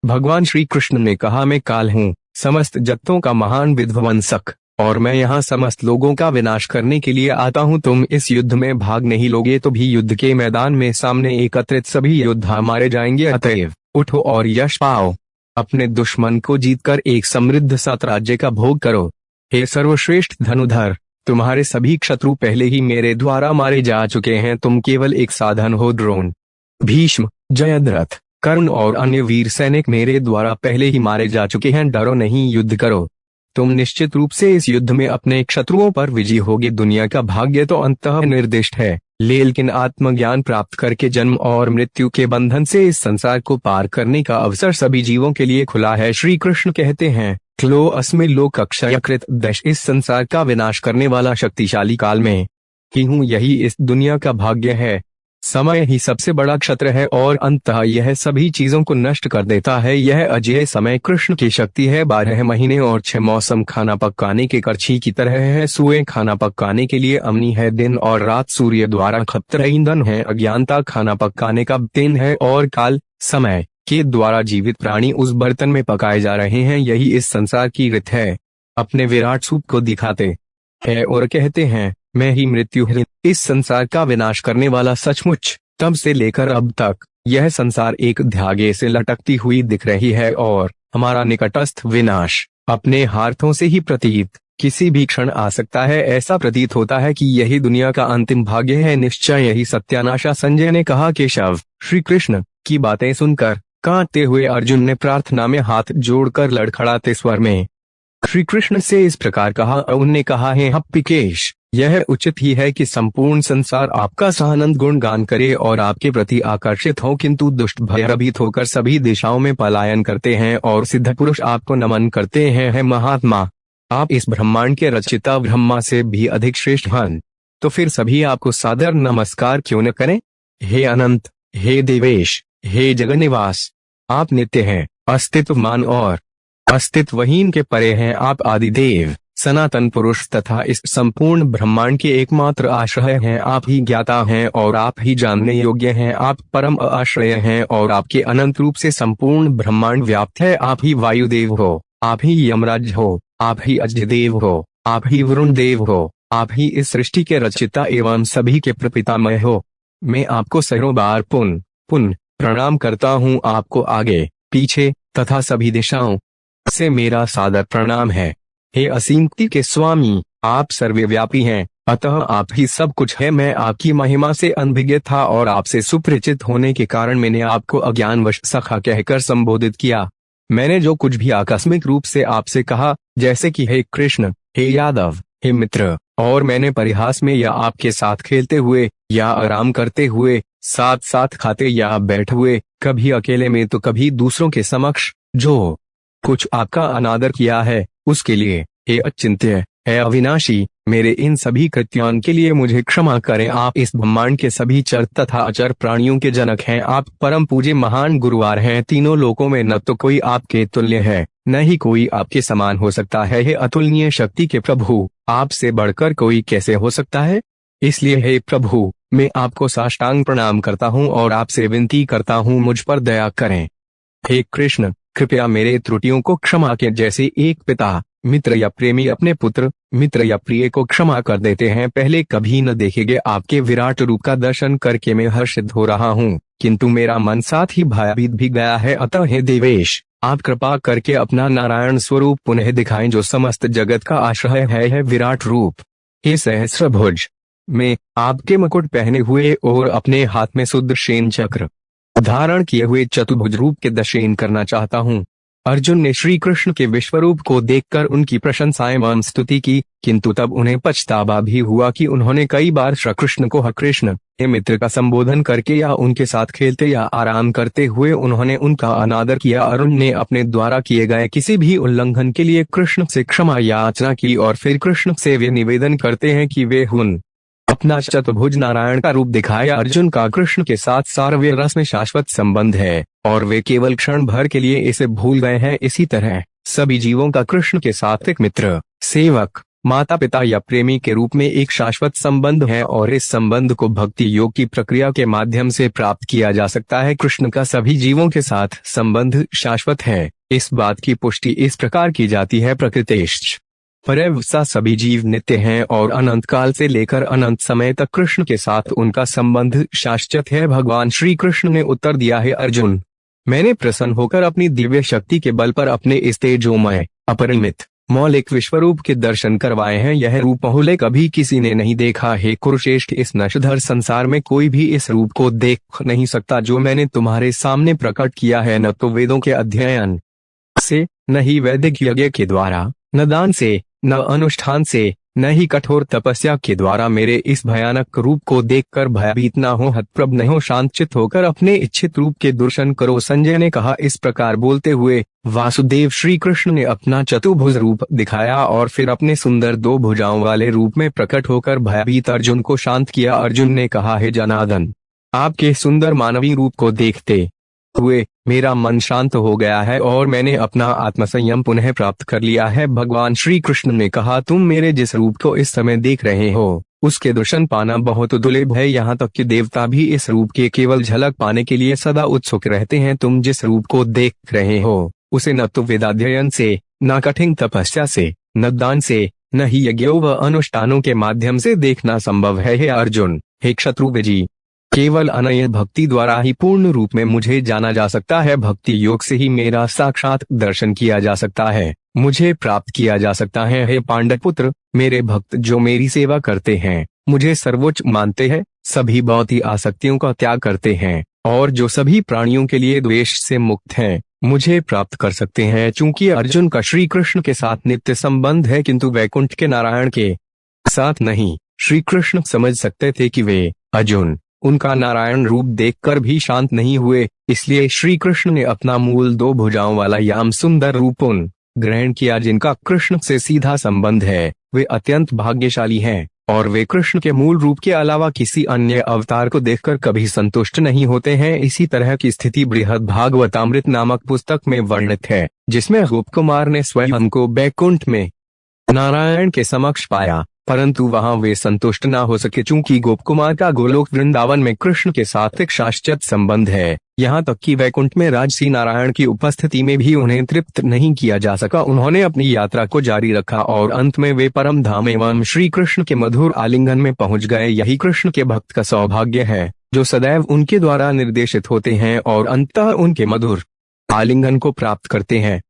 भगवान श्री कृष्ण ने कहा, मैं काल हूँ, समस्त जगतों का महान विध्वंसक, और मैं यहाँ समस्त लोगों का विनाश करने के लिए आता हूँ। तुम इस युद्ध में भाग नहीं लोगे तो भी युद्ध के मैदान में सामने एकत्रित सभी योद्धा मारे जाएंगे। अतएव उठो और यश पाओ, अपने दुश्मन को जीतकर एक समृद्ध साम्राज्य का भोग करो। हे सर्वश्रेष्ठ धनुधर, तुम्हारे सभी शत्रु पहले ही मेरे द्वारा मारे जा चुके हैं। तुम केवल एक साधन हो। द्रोण, भीष्म, जयद्रथ, कर्ण और अन्य वीर सैनिक मेरे द्वारा पहले ही मारे जा चुके हैं। डरो नहीं, युद्ध करो। तुम निश्चित रूप से इस युद्ध में अपने शत्रुओं पर विजयी होगे। दुनिया का भाग्य तो अंततः निर्दिष्ट है, लेकिन आत्मज्ञान प्राप्त करके जन्म और मृत्यु के बंधन से इस संसार को पार करने का अवसर सभी जीवों के लिए खुला है। श्री कृष्ण कहते हैं, क्लो अस्मि लोक अक्षयकृत दश, इस संसार का विनाश करने वाला शक्तिशाली काल में ही हूँ। यही इस दुनिया का भाग्य है। समय ही सबसे बड़ा क्षत्र है और अंततः यह सभी चीजों को नष्ट कर देता है। यह अजेय समय कृष्ण की शक्ति है। 12 महीने और 6 मौसम खाना पकाने के करछी की तरह है। सुएं खाना पकाने के लिए अम्नी है, दिन और रात सूर्य द्वारा खप्तर ईंधन है। अज्ञानता खाना पकाने का तेल है और काल समय के द्वारा जीवित प्राणी उस बर्तन में पकाए जा रहे हैं। यही इस संसार की रीत है। अपने विराट स्वरूप को दिखाते हैं और कहते हैं, मैं ही मृत्यु हूँ, इस संसार का विनाश करने वाला। सचमुच तब से लेकर अब तक यह संसार एक धागे से लटकती हुई दिख रही है और हमारा निकटस्थ विनाश अपने हाथों से ही प्रतीत किसी भी क्षण आ सकता है। ऐसा प्रतीत होता है कि यही दुनिया का अंतिम भाग्य है। निश्चय यही सत्यानाशा। संजय ने कहा, केशव, श्री कृष्ण की बातें सुनकर कांपते हुए अर्जुन ने प्रार्थना में हाथ जोड़कर लड़खड़ाते स्वर में श्री कृष्ण से इस प्रकार कहा। उन्होंने कहा, हे हप्पिकेश, यह उचित ही है कि संपूर्ण संसार आपका सानंद गुणगान करे और आपके प्रति आकर्षित हो, किंतु दुष्ट भयभीत होकर सभी दिशाओं में पलायन करते हैं और सिद्ध पुरुष आपको नमन करते हैं। हे महात्मा, आप इस ब्रह्मांड के रचिता ब्रह्मा से भी अधिक श्रेष्ठ हैं, तो फिर सभी आपको सादर नमस्कार क्यों न करें। हे अनंत, हे देवेश, हे जगन्निवास, आप नित्य हैं, अस्तित्वमान और अस्तित्वहीन के परे हैं। आप आदिदेव, सनातन पुरुष तथा इस संपूर्ण ब्रह्मांड के एकमात्र आश्रय हैं। आप ही ज्ञाता हैं और आप ही जानने योग्य हैं। आप परम आश्रय हैं और आपके अनंत रूप से संपूर्ण ब्रह्मांड व्याप्त है। आप ही वायुदेव हो, आप ही यमराज हो, आप ही अजदेव हो, आप ही वरुण देव हो, आप ही इस सृष्टि के रचिता एवं सभी के प्रपितामह हो। मैं आपको सैकड़ों बार पुनः प्रणाम करता हूँ। आपको आगे पीछे तथा सभी दिशाओं से मेरा सादर प्रणाम है। हे असीमति के स्वामी, आप सर्वव्यापी हैं, अतः आप ही सब कुछ है। मैं आपकी महिमा से अनभिज्ञ था और आपसे सुपरिचित होने के कारण मैंने आपको अज्ञानवश सखा कहकर संबोधित किया। मैंने जो कुछ भी आकस्मिक रूप से आपसे कहा, जैसे कि हे कृष्ण, हे यादव, हे मित्र, और मैंने परिहास में या आपके साथ खेलते हुए या आराम करते हुए, साथ साथ खाते या बैठे हुए, कभी अकेले में तो कभी दूसरों के समक्ष जो कुछ आपका अनादर किया है, उसके लिए हे अचिंत्य, हे अविनाशी, मेरे इन सभी कृत्यों के लिए मुझे क्षमा करें। आप इस ब्रह्मांड के सभी चर तथा अचर प्राणियों के जनक हैं। आप परम पूज्य महान गुरुवार हैं। तीनों लोकों में न तो कोई आपके तुल्य है, न ही कोई आपके समान हो सकता है। हे अतुलनीय शक्ति के प्रभु, आपसे बढ़कर कोई कैसे हो सकता है। इसलिए हे प्रभु, मैं आपको साष्टांग प्रणाम करता हूँ और आपसे विनती करता हूँ, मुझ पर दया करें। हे कृष्ण, कृपया मेरे त्रुटियों को क्षमा करें। जैसे एक पिता मित्र या प्रेमी अपने पुत्र मित्र या प्रिय को क्षमा कर देते हैं। पहले कभी न देखे गए आपके विराट रूप का दर्शन करके मैं हर्षित हो रहा हूँ, किंतु मेरा मन साथ ही भयभीत भी गया है। अतः हे देवेश, आप कृपा करके अपना नारायण स्वरूप पुनः दिखाएं, जो समस्त जगत का आश्रय है विराट रूप। हे सहस्रभुज, मैं आपके मुकुट पहने हुए और अपने हाथ में सुदर्शन चक्र धारण किए हुए चतुर्भुज रूप के दर्शन करना चाहता हूँ। अर्जुन ने श्री कृष्ण के विश्वरूप को देखकर उनकी प्रशंसा एवं स्तुति की, किंतु तब उन्हें पछतावा भी हुआ कि उन्होंने कई बार श्री कृष्ण को हे कृष्ण, हे मित्र का संबोधन करके या उनके साथ खेलते या आराम करते हुए उन्होंने उनका अनादर किया। अरुण ने अपने द्वारा किए गए किसी भी उल्लंघन के लिए कृष्ण से क्षमा याचना की और फिर कृष्ण से वे निवेदन करते हैं कि वे अपना चतुर्भुज नारायण का रूप दिखाया। अर्जुन का कृष्ण के साथ सारव्य रस में शाश्वत संबंध है और वे केवल क्षण भर के लिए इसे भूल गए हैं। इसी तरह सभी जीवों का कृष्ण के साथ एक मित्र, सेवक माता पिता या प्रेमी के रूप में एक शाश्वत संबंध है और इस संबंध को भक्ति योग की प्रक्रिया के माध्यम से प्राप्त किया जा सकता है। कृष्ण का सभी जीवों के साथ संबंध शाश्वत है। इस बात की पुष्टि इस प्रकार की जाती है, प्रकृतेश्च परैवसा सभी जीव नित्य हैं और अनंत काल से लेकर अनंत समय तक कृष्ण के साथ उनका संबंध शाश्वत है। भगवान श्री कृष्ण ने उत्तर दिया है, अर्जुन, मैंने प्रसन्न होकर अपनी दिव्य शक्ति के बल पर अपने इस तेजोमय अपरिमित मौलिक विश्वरूप के दर्शन करवाए हैं। यह रूप पहले कभी किसी ने नहीं देखा है। कुरुश्रेष्ठ, इस नश्वर संसार में कोई भी इस रूप को देख नहीं सकता जो मैंने तुम्हारे सामने प्रकट किया है। न तो वेदों के अध्ययन से, न ही वैदिक यज्ञ के द्वारा, न दान से, न अनुष्ठान से, न ही कठोर तपस्या के द्वारा मेरे इस भयानक रूप को देखकर भयभीत न हो, हतप्रभ न हो, शांतचित्त होकर अपने इच्छित रूप के दर्शन करो। संजय ने कहा। इस प्रकार बोलते हुए वासुदेव श्री कृष्ण ने अपना चतुर्भुज रूप दिखाया और फिर अपने सुंदर 2 भुजाओं वाले रूप में प्रकट होकर भयभीत अर्जुन को शांत किया। अर्जुन ने कहा, हे जनार्दन, आपके सुंदर मानवीय रूप को देखते हुए मेरा मन शांत हो गया है और मैंने अपना आत्मसंयम पुनः प्राप्त कर लिया है। भगवान श्री कृष्ण ने कहा, तुम मेरे जिस रूप को इस समय देख रहे हो उसके दर्शन पाना बहुत दुर्लभ है। यहाँ तक कि देवता भी इस रूप के केवल झलक पाने के लिए सदा उत्सुक रहते हैं। तुम जिस रूप को देख रहे हो उसे न तो वेदाध्ययन से, न कठिन तपस्या से, न दान से, न ही यज्ञों व अनुष्ठानों के माध्यम से देखना संभव है। हे अर्जुन, हे क्षत्रुवजी, केवल अनन्य भक्ति द्वारा ही पूर्ण रूप में मुझे जाना जा सकता है। भक्ति योग से ही मेरा साक्षात दर्शन किया जा सकता है, मुझे प्राप्त किया जा सकता है। हे पांडवपुत्र, मेरे भक्त जो मेरी सेवा करते हैं, मुझे सर्वोच्च मानते हैं, सभी भौतिक आसक्तियों का त्याग करते हैं और जो सभी प्राणियों के लिए द्वेष से मुक्त हैं, मुझे प्राप्त कर सकते हैं। चूंकि अर्जुन का श्री कृष्ण के साथ नित्य संबंध है किंतु वैकुंठ के नारायण के साथ नहीं। श्री कृष्ण समझ सकते थे कि वे अर्जुन उनका नारायण रूप देखकर भी शांत नहीं हुए, इसलिए श्री कृष्ण ने अपना मूल 2 भुजाओं वाला याम सुंदर रूप ग्रहण किया। जिनका कृष्ण से सीधा संबंध है वे अत्यंत भाग्यशाली हैं और वे कृष्ण के मूल रूप के अलावा किसी अन्य अवतार को देखकर कभी संतुष्ट नहीं होते हैं। इसी तरह की स्थिति बृहद भागवतामृत नामक पुस्तक में वर्णित है, जिसमें गोप कुमार ने स्वयं को बैकुंठ में नारायण के समक्ष पाया, परंतु वहां वे संतुष्ट न हो सके। चूंकि गोप कुमार का गोलोक वृंदावन में कृष्ण के साथ एक शाश्वत संबंध है, यहाँ तक कि वैकुंठ में राजसी नारायण की उपस्थिति में भी उन्हें तृप्त नहीं किया जा सका। उन्होंने अपनी यात्रा को जारी रखा और अंत में वे परम धाम एवं श्री कृष्ण के मधुर आलिंगन में पहुंच गए। यही कृष्ण के भक्त का सौभाग्य है, जो सदैव उनके द्वारा निर्देशित होते हैं और अंततः उनके मधुर आलिंगन को प्राप्त करते हैं।